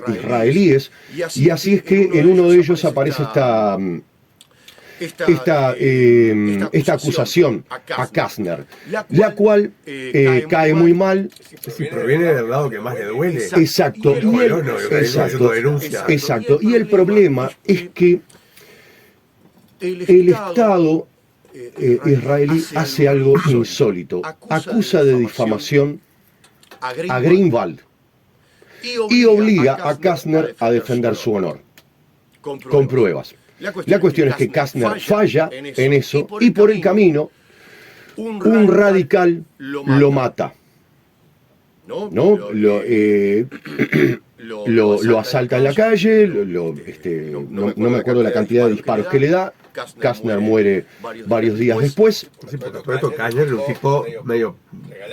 israelíes, y así es que en uno de ellos aparece esta acusación a Kastner, la cual cae muy mal. Si proviene del lado que más le duele. Exacto. Y el problema es que el Estado israelí hace algo insólito. Acusa de difamación a Greenwald y obliga a Kastner a defender su honor, con pruebas. La cuestión es que Kastner falla en eso y por el camino un radical lo mata. ¿No? Lo asalta en la calle, no me acuerdo la cantidad de disparos que le da. Kastner muere varios días después. Sí, porque todo esto Kastner era un tipo medio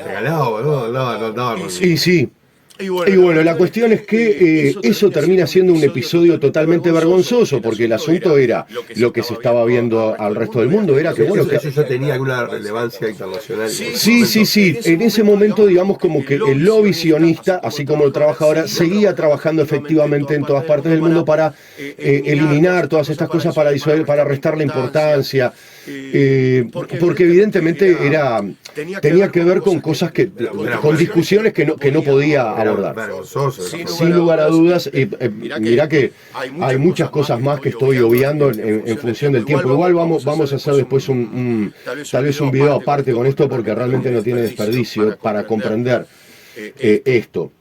regalado, ¿no? Sí, sí. Y bueno, la cuestión es que eso termina siendo un episodio totalmente vergonzoso, porque el asunto era lo que se estaba viendo al resto del mundo, era que bueno... Eso ya tenía alguna relevancia internacional. Sí. En ese momento, digamos, como que el lobby sionista, así como el trabajador, seguía trabajando efectivamente en todas partes del mundo para eliminar todas estas cosas, para disuadir, para restarle importancia, porque evidentemente tenía que ver con cosas con discusiones que no podía abordar. Sin lugar a dudas, mirá que hay muchas cosas más que estoy obviando en función del tiempo. Igual vamos a hacer después tal vez un video aparte con esto, porque realmente no tiene desperdicio para comprender esto.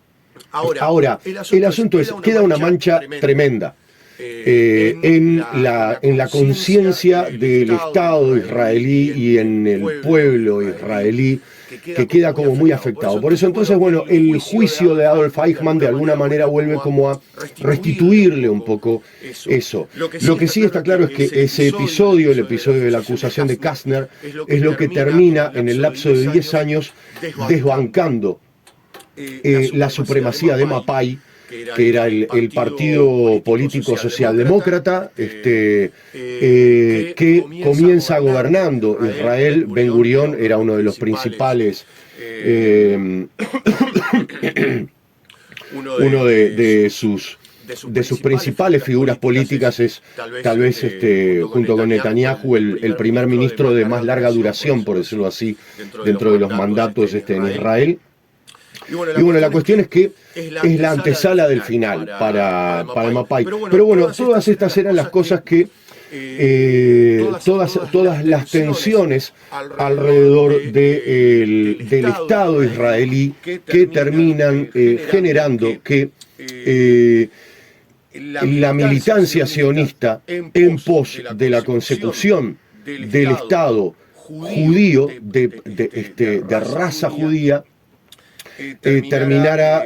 Ahora, el asunto es, queda una mancha tremenda en la conciencia del Estado israelí y en el pueblo israelí, que queda como muy afectado. Por eso entonces, bueno, el juicio de Adolf Eichmann de alguna manera vuelve como a restituirle un poco eso. Lo que sí está claro es que ese episodio, el episodio de la acusación de Kastner, es lo que termina en el lapso de 10 años desbancando la supremacía de Mapai, que era el partido político socialdemócrata que comienza gobernando Israel. Ben Gurión era uno de los principales, uno de sus principales figuras políticas es tal vez junto con Netanyahu el primer ministro de más larga duración, por decirlo así, dentro de los mandatos en Israel. Y bueno, la cuestión es que es la antesala del final para el Mapai. Pero bueno, todas estas eran las cosas que, todas las tensiones alrededor del Estado israelí que terminan generando que la militancia sionista en pos de la consecución del Estado judío, de raza judía, terminara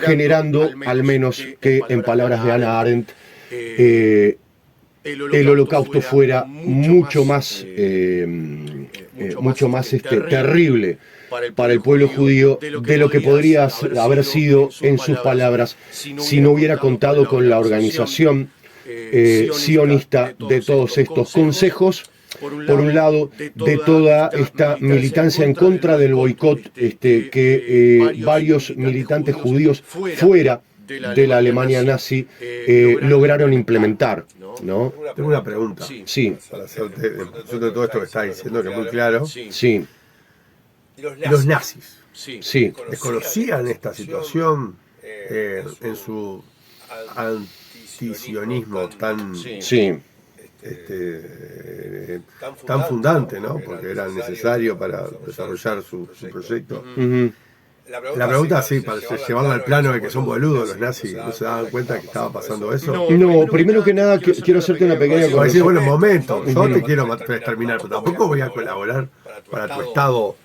generando, al menos que en palabras de Hannah Arendt, el holocausto fuera mucho más terrible para el pueblo judío de lo que podría haber sido, en sus palabras, si no hubiera contado con la organización sionista de todos estos consejos. Por un lado, de toda esta militancia en contra del boicot que varios militantes judíos fuera de la Alemania nazi lograron implementar, ¿no? Tengo una pregunta. Sí. Para hacerte, de todo esto que estás diciendo, que es muy claro. Sí. Los nazis. Sí. ¿Desconocían esta situación en su antisionismo tan... Sí. Tan fundante, ¿no? Porque era necesario para desarrollar su proyecto. La pregunta, sí, para llevarla al plano de que son boludos los nazis, ¿no se daban cuenta que estaba pasando eso? No, primero que nada quiero hacerte una pequeña corrección. Decir, bueno, momento, yo te quiero exterminar, pero tampoco voy a colaborar para tu estado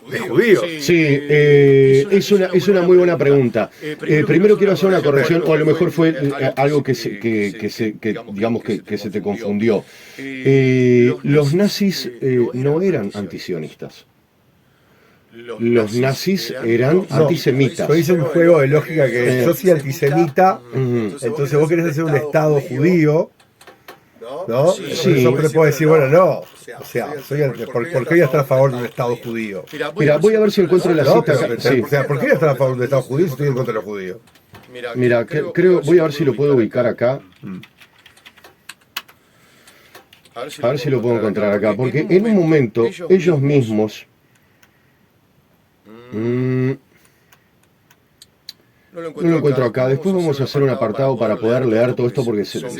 de judíos. Sí, es una muy buena pregunta. Primero quiero hacer una corrección, o a lo mejor fue algo que se te confundió. Los nazis no eran antisionistas. Los nazis eran antisemitas. Yo hice un juego de lógica que yo soy antisemita, entonces vos querés hacer un estado judío, ¿no? Sí. Yo te puedo decir, bueno, no. O sea, ¿por qué voy a estar a favor de un Estado judío? Mira, voy a ver si encuentro la cita. Sí. O sea, ¿por qué voy a estar a favor de un Estado judío si estoy en contra de los judíos? Mira, voy a ver si lo puedo ubicar acá. A ver si lo puedo encontrar acá, porque en un momento ellos mismos... no lo encuentro acá. Después vamos a hacer un apartado para poder leer todo esto, porque son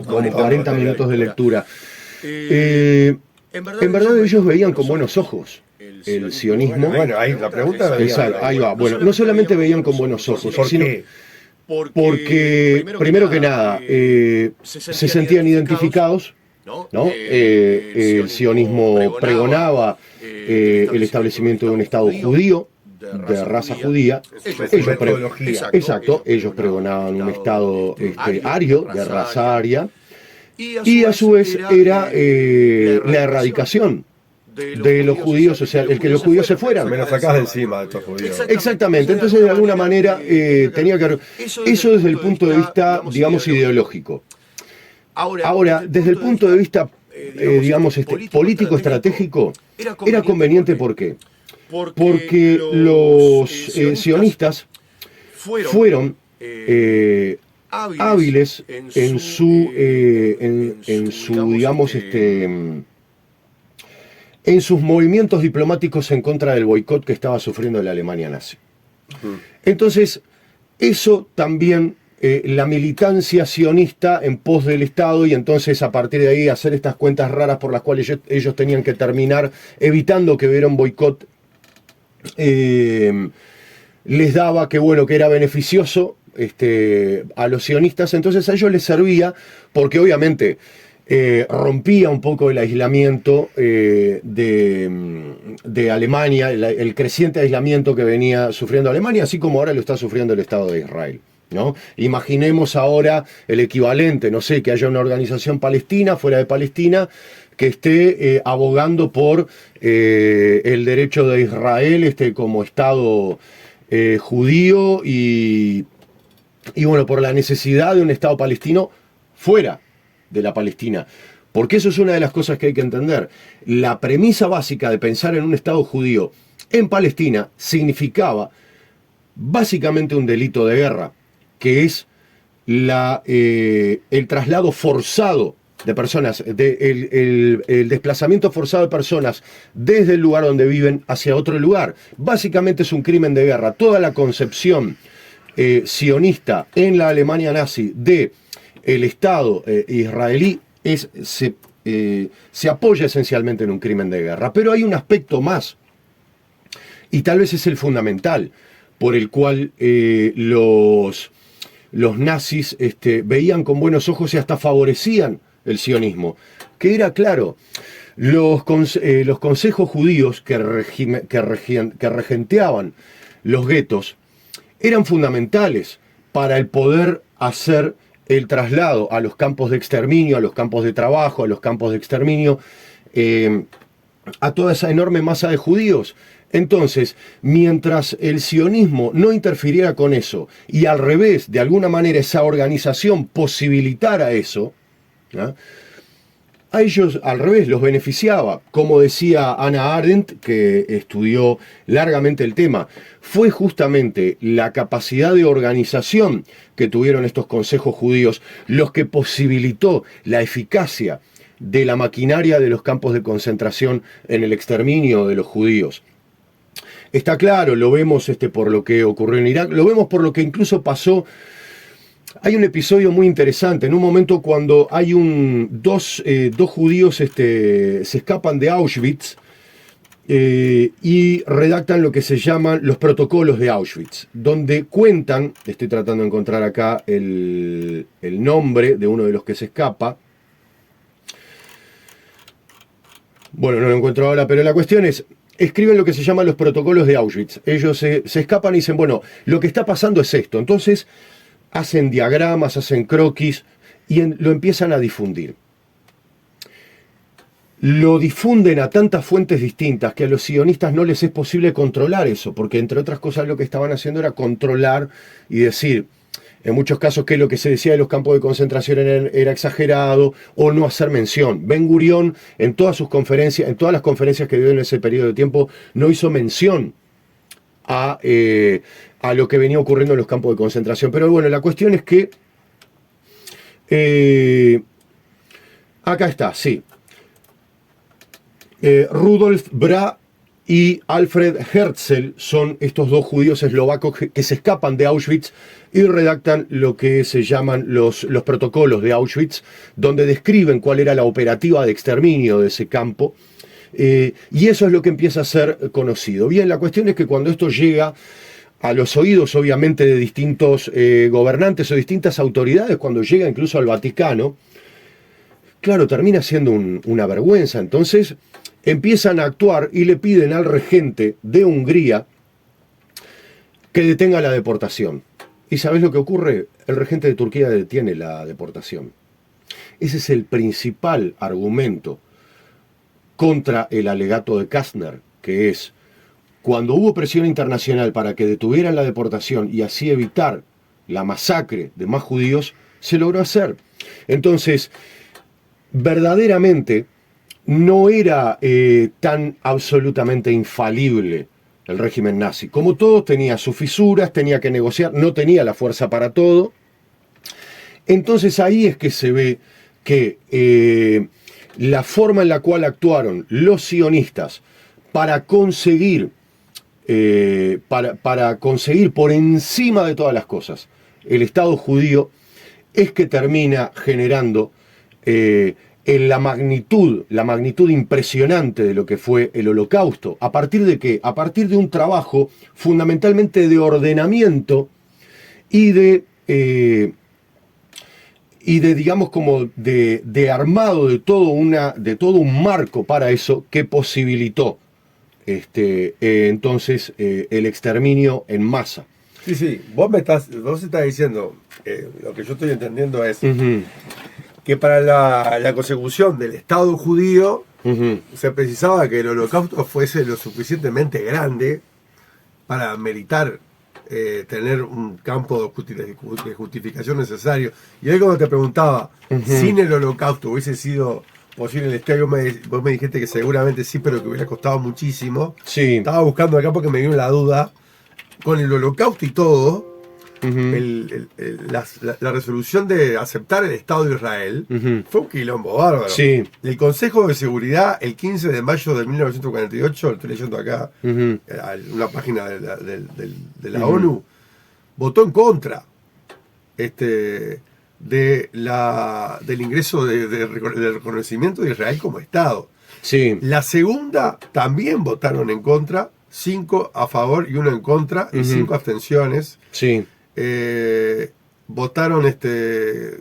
como 40 minutos de lectura. En verdad ellos veían con buenos ojos el sionismo. Bueno, ahí la pregunta... Exacto, ahí va. Bueno, no solamente veían con buenos ojos, sino porque, primero que nada, se sentían identificados, ¿no? El sionismo pregonaba el establecimiento de un Estado judío, de raza judía. Ellos pregonaban un Estado ario, de raza aria, y a su vez era la erradicación de los judíos, o sea, el que los judíos se fueran. Me lo sacás de encima de estos judíos. Exactamente, entonces de alguna manera tenía que... Eso desde el punto de vista, digamos, ideológico. Ahora, desde el punto de vista, digamos, político-estratégico, era conveniente, ¿por qué? Porque los sionistas fueron hábiles en su, digamos, en sus movimientos diplomáticos en contra del boicot que estaba sufriendo la Alemania nazi. Entonces, eso también, la militancia sionista en pos del Estado, y entonces a partir de ahí hacer estas cuentas raras por las cuales ellos tenían que terminar evitando que hubiera un boicot, les daba que, bueno, que era beneficioso a los sionistas. Entonces a ellos les servía porque obviamente rompía un poco el aislamiento de Alemania, el creciente aislamiento que venía sufriendo Alemania, así como ahora lo está sufriendo el Estado de Israel, ¿no? Imaginemos ahora el equivalente, no sé, que haya una organización palestina, fuera de Palestina, que esté abogando por el derecho de Israel como Estado judío y bueno, por la necesidad de un Estado palestino fuera de la Palestina. Porque eso es una de las cosas que hay que entender. La premisa básica de pensar en un Estado judío en Palestina significaba básicamente un delito de guerra, que es el traslado forzado de personas, el desplazamiento forzado de personas desde el lugar donde viven hacia otro lugar. Básicamente es un crimen de guerra. Toda la concepción sionista en la Alemania nazi de el Estado israelí se apoya esencialmente en un crimen de guerra. Pero hay un aspecto más, y tal vez es el fundamental, por el cual los nazis veían con buenos ojos y hasta favorecían el sionismo, que era, claro, los consejos judíos que regenteaban los guetos eran fundamentales para el poder hacer el traslado a los campos de exterminio, a los campos de trabajo, a los campos de exterminio, a toda esa enorme masa de judíos. Entonces, mientras el sionismo no interfiriera con eso, y al revés, de alguna manera esa organización posibilitara eso, ¿no?, a ellos al revés los beneficiaba. Como decía Hannah Arendt, que estudió largamente el tema, fue justamente la capacidad de organización que tuvieron estos consejos judíos los que posibilitó la eficacia de la maquinaria de los campos de concentración en el exterminio de los judíos. Está claro, lo vemos por lo que ocurrió en Irak, lo vemos por lo que incluso pasó. Hay un episodio muy interesante, en un momento cuando hay dos judíos se escapan de Auschwitz y redactan lo que se llaman los protocolos de Auschwitz, donde cuentan, estoy tratando de encontrar acá el nombre de uno de los que se escapa. Bueno, no lo encuentro ahora, pero la cuestión es, escriben lo que se llaman los protocolos de Auschwitz. Ellos se escapan y dicen, bueno, lo que está pasando es esto. Entonces hacen diagramas, hacen croquis y lo empiezan a difundir. Lo difunden a tantas fuentes distintas que a los sionistas no les es posible controlar eso, porque entre otras cosas lo que estaban haciendo era controlar y decir, en muchos casos, que lo que se decía de los campos de concentración era exagerado, o no hacer mención. Ben Gurión, en todas sus conferencias, en todas las conferencias que dio en ese periodo de tiempo, no hizo mención a lo que venía ocurriendo en los campos de concentración. Pero bueno, la cuestión es que acá está, sí. Rudolf Bra y Alfred Herzl son estos dos judíos eslovacos que se escapan de Auschwitz y redactan lo que se llaman los protocolos de Auschwitz, donde describen cuál era la operativa de exterminio de ese campo, y eso es lo que empieza a ser conocido. Bien, la cuestión es que cuando esto llega a los oídos, obviamente, de distintos gobernantes o distintas autoridades, cuando llega incluso al Vaticano, claro, termina siendo una vergüenza. Entonces empiezan a actuar y le piden al regente de Hungría que detenga la deportación. ¿Y sabés lo que ocurre? El regente de Turquía detiene la deportación. Ese es el principal argumento contra el alegato de Kastner, que es: cuando hubo presión internacional para que detuvieran la deportación y así evitar la masacre de más judíos, se logró hacer. Entonces, verdaderamente no era tan absolutamente infalible el régimen nazi. Como todo, tenía sus fisuras, tenía que negociar, no tenía la fuerza para todo. Entonces ahí es que se ve que la forma en la cual actuaron los sionistas para conseguir por encima de todas las cosas el Estado judío es que termina generando en la magnitud impresionante de lo que fue el Holocausto. ¿A partir de qué? A partir de un trabajo fundamentalmente de ordenamiento y de digamos, como de armado de todo un marco para eso que posibilitó entonces el exterminio en masa. Sí, vos estás diciendo, lo que yo estoy entendiendo es que para la consecución del Estado judío se precisaba que el Holocausto fuese lo suficientemente grande para meritar tener un campo de justificación necesario. Y ahí cuando te preguntaba, sin el Holocausto hubiese sido posible el Estado, vos me dijiste que seguramente sí, pero que hubiera costado muchísimo. Sí. Estaba buscando acá porque me dio la duda. Con el Holocausto y todo, la resolución de aceptar el Estado de Israel fue un quilombo bárbaro. Sí. El Consejo de Seguridad, el 15 de mayo de 1948, lo estoy leyendo acá, una página de la ONU, votó en contra del ingreso del reconocimiento de Israel como Estado. Sí. La segunda también votaron en contra, 5 a favor y 1 en contra, y 5 abstenciones. Sí. Votaron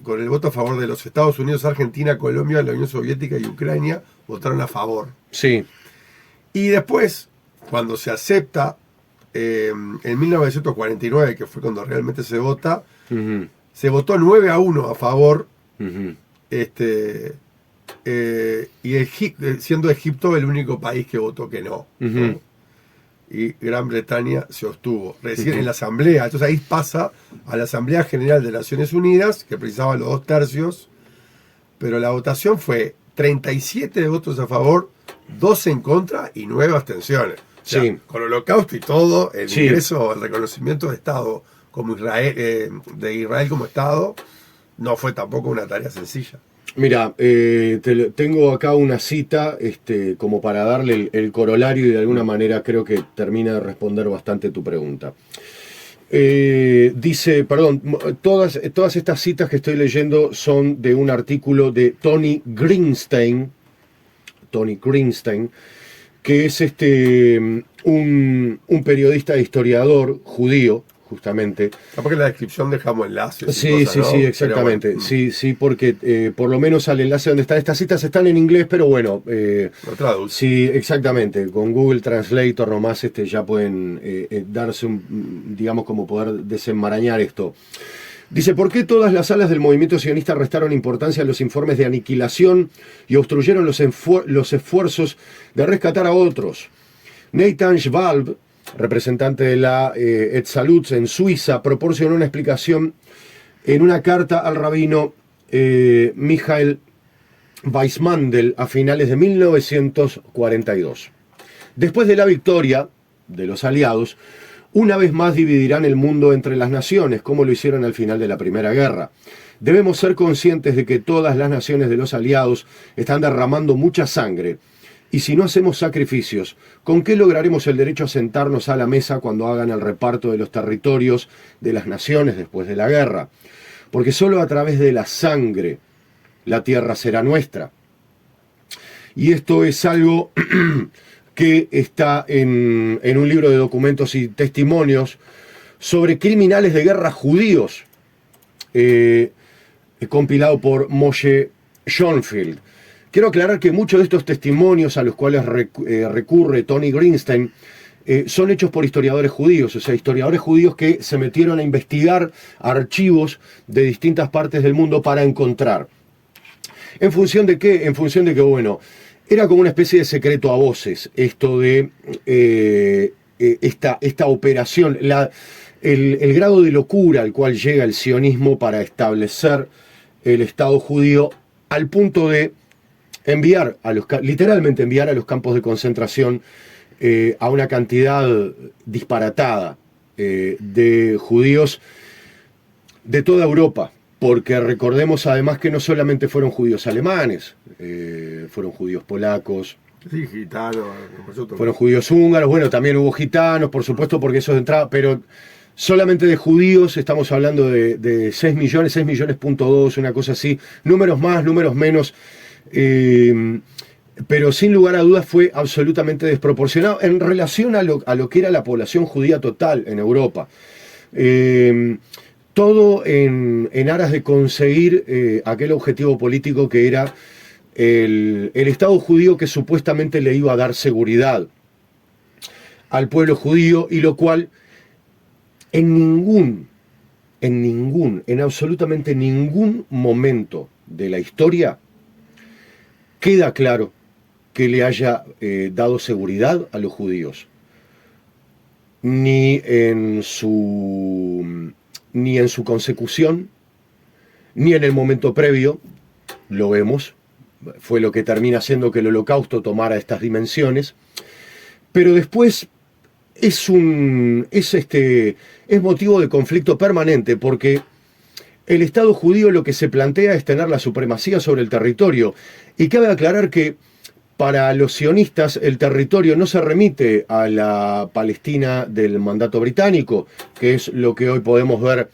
con el voto a favor de los Estados Unidos, Argentina, Colombia, la Unión Soviética y Ucrania, votaron a favor. Sí. Y después, cuando se acepta, en 1949, que fue cuando realmente se vota, se votó 9-1 a favor, y siendo Egipto el único país que votó que no. ¿No? Y Gran Bretaña se abstuvo. Recién en la Asamblea, entonces ahí pasa a la Asamblea General de Naciones Unidas, que precisaba los 2 tercios, pero la votación fue 37 votos a favor, 12 en contra y 9 abstenciones. O sea, con el Holocausto y todo, el ingreso, el reconocimiento de Estado como Israel, de Israel como Estado, no fue tampoco una tarea sencilla. Mira, tengo acá una cita como para darle el corolario y de alguna manera creo que termina de responder bastante tu pregunta. Dice, perdón, todas estas citas que estoy leyendo son de un artículo de Tony Greenstein, que es un periodista e historiador judío, justamente. Porque en la descripción dejamos enlaces. Sí, cosas, ¿no? Sí, exactamente. Bueno. Sí, porque por lo menos al enlace donde están estas citas están en inglés, pero bueno. Lo traduce. Sí, exactamente. Con Google Translator nomás ya pueden darse digamos, como poder desenmarañar esto. Dice, ¿por qué todas las alas del movimiento sionista restaron importancia a los informes de aniquilación y obstruyeron los esfuerzos de rescatar a otros? Nathan Schwab, representante de la Etzalutz en Suiza, proporcionó una explicación en una carta al rabino Michael Weissmandel a finales de 1942. Después de la victoria de los aliados, una vez más dividirán el mundo entre las naciones, como lo hicieron al final de la Primera Guerra. Debemos ser conscientes de que todas las naciones de los aliados están derramando mucha sangre Y si no hacemos sacrificios, ¿con qué lograremos el derecho a sentarnos a la mesa cuando hagan el reparto de los territorios de las naciones después de la guerra? Porque solo a través de la sangre la tierra será nuestra. Y esto es algo que está en un libro de documentos y testimonios sobre criminales de guerra judíos, compilado por Moshe Schoenfield. Quiero aclarar que muchos de estos testimonios a los cuales recurre Tony Greenstein son hechos por historiadores judíos, o sea, historiadores judíos que se metieron a investigar archivos de distintas partes del mundo para encontrar. ¿En función de qué? En función de que, bueno, era como una especie de secreto a voces, esto de esta operación, el grado de locura al cual llega el sionismo para establecer el Estado judío, al punto de literalmente enviar a los campos de concentración a una cantidad disparatada de judíos de toda Europa, porque recordemos además que no solamente fueron judíos alemanes, fueron judíos polacos, sí, gitanos, fueron judíos húngaros, bueno, también hubo gitanos, por supuesto, porque eso de entrada, pero solamente de judíos estamos hablando de 6 millones, 6 millones.2, una cosa así, números más, números menos, pero sin lugar a dudas fue absolutamente desproporcionado en relación a lo que era la población judía total en Europa. Todo en aras de conseguir aquel objetivo político que era el Estado judío, que supuestamente le iba a dar seguridad al pueblo judío, y lo cual en absolutamente ningún momento de la historia queda claro que le haya dado seguridad a los judíos, ni en su consecución, ni en el momento previo. Lo vemos, fue lo que termina haciendo que el Holocausto tomara estas dimensiones, pero después es motivo de conflicto permanente, porque el Estado judío lo que se plantea es tener la supremacía sobre el territorio, y cabe aclarar que para los sionistas el territorio no se remite a la Palestina del mandato británico, que es lo que hoy podemos ver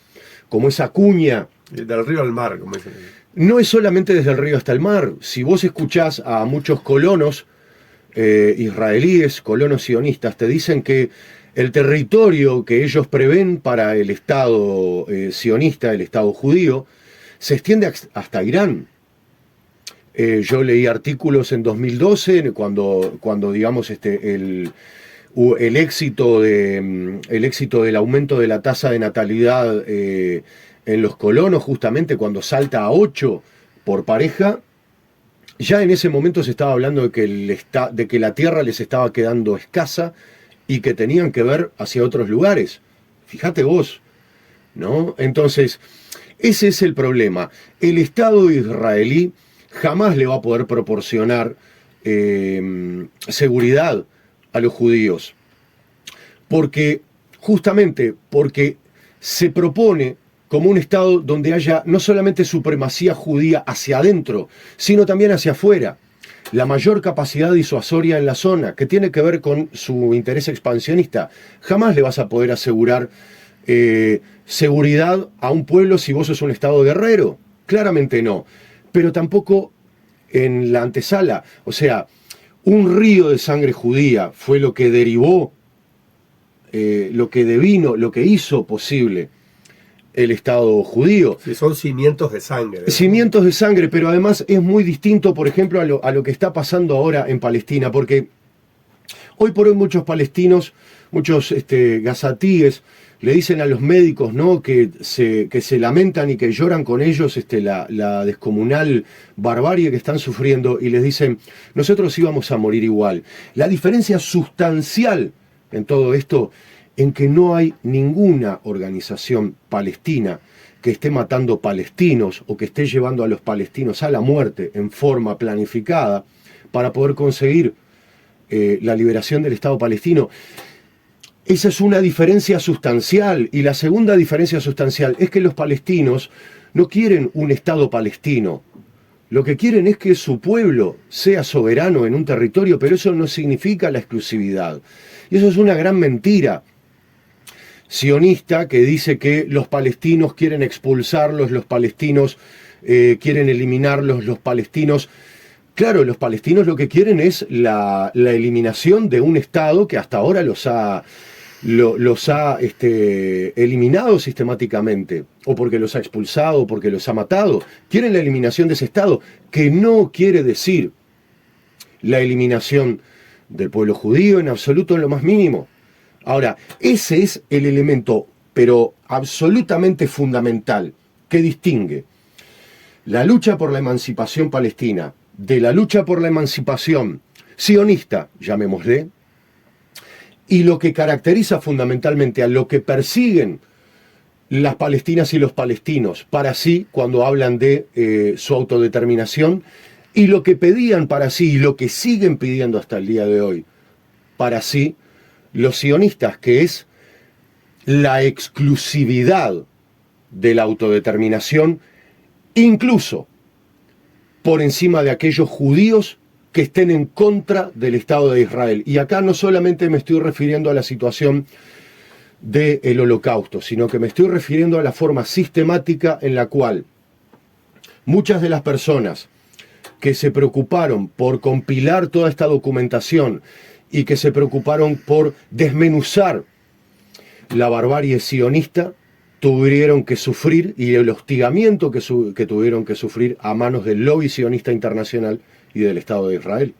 como esa cuña. Del río al mar, como dicen. No es solamente desde el río hasta el mar. Si vos escuchás a muchos colonos israelíes, colonos sionistas, te dicen que el territorio que ellos prevén para el Estado sionista, el Estado judío, se extiende hasta Irán. Yo leí artículos en 2012, cuando digamos, el éxito del aumento de la tasa de natalidad en los colonos, justamente cuando salta a 8 por pareja, ya en ese momento se estaba hablando de que la tierra les estaba quedando escasa y que tenían que ver hacia otros lugares. Fíjate vos, ¿no? Entonces, ese es el problema. El Estado israelí jamás le va a poder proporcionar seguridad a los judíos, justamente porque se propone como un Estado donde haya no solamente supremacía judía hacia adentro, sino también hacia afuera. La mayor capacidad disuasoria en la zona, que tiene que ver con su interés expansionista. Jamás le vas a poder asegurar seguridad a un pueblo si vos sos un Estado guerrero. Claramente no. Pero tampoco en la antesala. O sea, un río de sangre judía fue lo que derivó, lo que devino, lo que hizo posible el Estado judío. Sí, son cimientos de sangre, ¿no? Cimientos de sangre, pero además es muy distinto, por ejemplo, a lo que está pasando ahora en Palestina, porque hoy por hoy muchos palestinos, muchos gazatíes, le dicen a los médicos, ¿no?, que se lamentan y que lloran con ellos la descomunal barbarie que están sufriendo, y les dicen, nosotros íbamos a morir igual. La diferencia sustancial en todo esto, en que no hay ninguna organización palestina que esté matando palestinos o que esté llevando a los palestinos a la muerte en forma planificada para poder conseguir la liberación del Estado palestino. Esa es una diferencia sustancial. Y la segunda diferencia sustancial es que los palestinos no quieren un Estado palestino Lo que quieren es que su pueblo sea soberano en un territorio, pero eso no significa la exclusividad. Y eso es una gran mentira sionista que dice que los palestinos quieren expulsarlos, los palestinos quieren eliminarlos, los palestinos... Claro, los palestinos lo que quieren es la eliminación de un Estado que hasta ahora los ha eliminado sistemáticamente, o porque los ha expulsado, o porque los ha matado. Quieren la eliminación de ese Estado, que no quiere decir la eliminación del pueblo judío en absoluto, en lo más mínimo. Ahora, ese es el elemento, pero absolutamente fundamental, que distingue la lucha por la emancipación palestina de la lucha por la emancipación sionista, llamémosle, y lo que caracteriza fundamentalmente a lo que persiguen las palestinas y los palestinos para sí cuando hablan de su autodeterminación, y lo que pedían para sí y lo que siguen pidiendo hasta el día de hoy para sí los sionistas, que es la exclusividad de la autodeterminación, incluso por encima de aquellos judíos que estén en contra del Estado de Israel. Y acá no solamente me estoy refiriendo a la situación del Holocausto, sino que me estoy refiriendo a la forma sistemática en la cual muchas de las personas que se preocuparon por compilar toda esta documentación y que se preocuparon por desmenuzar la barbarie sionista, tuvieron que sufrir, y el hostigamiento que tuvieron que sufrir a manos del lobby sionista internacional y del Estado de Israel.